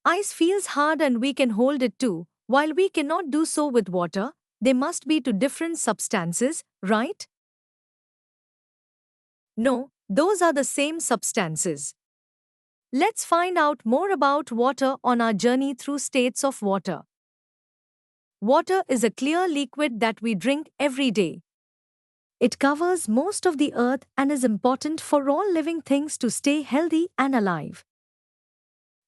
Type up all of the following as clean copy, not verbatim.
Ice feels hard and we can hold it too. While we cannot do so with water, they must be two different substances, right? No, those are the same substances. Let's find out more about water on our journey through states of water. Water is a clear liquid that we drink every day. It covers most of the earth and is important for all living things to stay healthy and alive.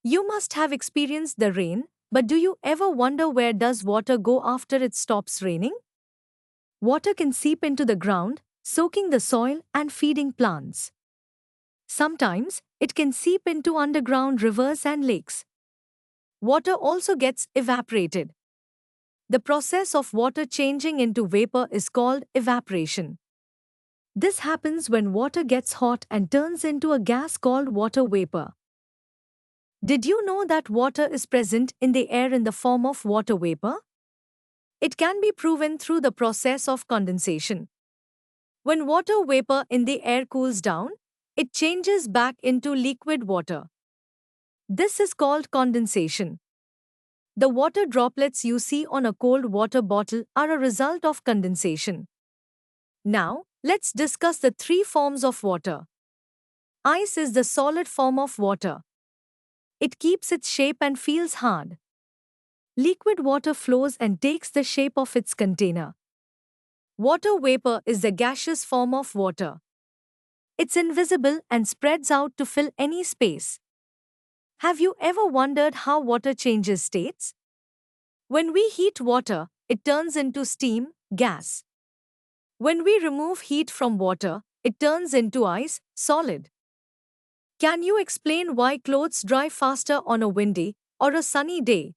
You must have experienced the rain, but do you ever wonder where does water go after it stops raining? Water can seep into the ground, soaking the soil and feeding plants. Sometimes, it can seep into underground rivers and lakes. Water also gets evaporated. The process of water changing into vapor is called evaporation. This happens when water gets hot and turns into a gas called water vapor. Did you know that water is present in the air in the form of water vapor? It can be proven through the process of condensation. When water vapor in the air cools down, it changes back into liquid water. This is called condensation. The water droplets you see on a cold water bottle are a result of condensation. Now, let's discuss the three forms of water. Ice is the solid form of water. It keeps its shape and feels hard. Liquid water flows and takes the shape of its container. Water vapor is the gaseous form of water. It's invisible and spreads out to fill any space. Have you ever wondered how water changes states? When we heat water, it turns into steam, gas. When we remove heat from water, it turns into ice, solid. Can you explain why clothes dry faster on a windy or a sunny day?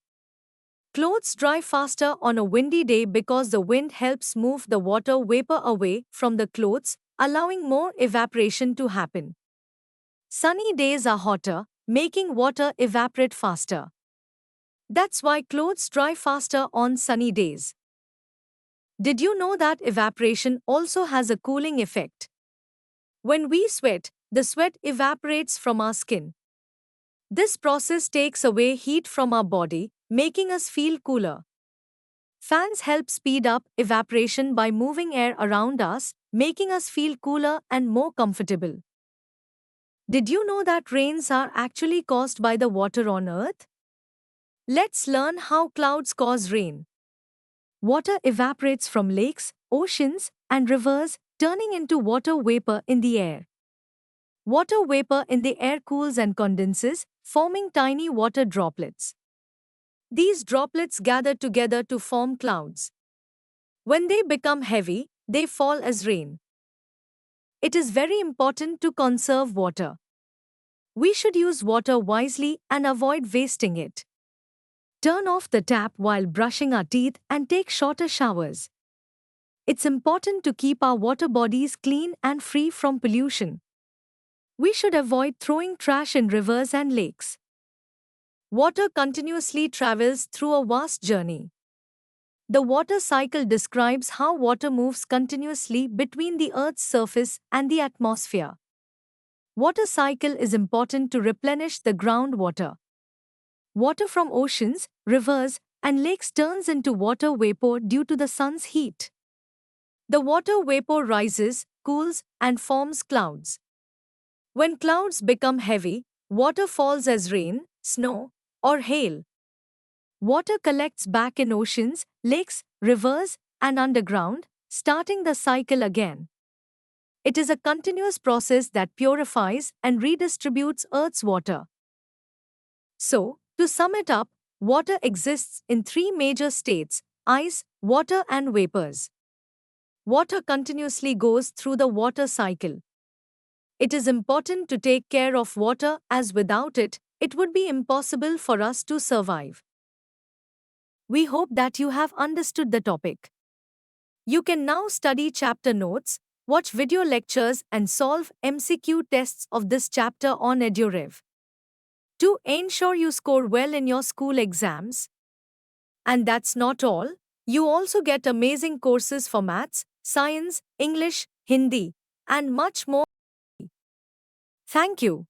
Clothes dry faster on a windy day because the wind helps move the water vapor away from the clothes, allowing more evaporation to happen. Sunny days are hotter, making water evaporate faster. That's why clothes dry faster on sunny days. Did you know that evaporation also has a cooling effect? When we sweat, the sweat evaporates from our skin. This process takes away heat from our body, making us feel cooler. Fans help speed up evaporation by moving air around us, making us feel cooler and more comfortable. Did you know that rains are actually caused by the water on Earth? Let's learn how clouds cause rain. Water evaporates from lakes, oceans, and rivers, turning into water vapor in the air. Water vapor in the air cools and condenses, forming tiny water droplets. These droplets gather together to form clouds. When they become heavy, they fall as rain. It is very important to conserve water. We should use water wisely and avoid wasting it. Turn off the tap while brushing our teeth and take shorter showers. It's important to keep our water bodies clean and free from pollution. We should avoid throwing trash in rivers and lakes. Water continuously travels through a vast journey. The water cycle describes how water moves continuously between the Earth's surface and the atmosphere. Water cycle is important to replenish the groundwater. Water from oceans, rivers, and lakes turns into water vapor due to the sun's heat. The water vapor rises, cools, and forms clouds. When clouds become heavy, water falls as rain, snow, or hail. Water collects back in oceans, lakes, rivers, and underground, starting the cycle again. It is a continuous process that purifies and redistributes Earth's water. So, to sum it up, water exists in three major states: ice, water, and vapors. Water continuously goes through the water cycle. It is important to take care of water, as without it, it would be impossible for us to survive. We hope that you have understood the topic. You can now study chapter notes, watch video lectures, and solve MCQ tests of this chapter on EduRev. To ensure you score well in your school exams. And that's not all, you also get amazing courses for maths, science, English, Hindi, and much more. Thank you.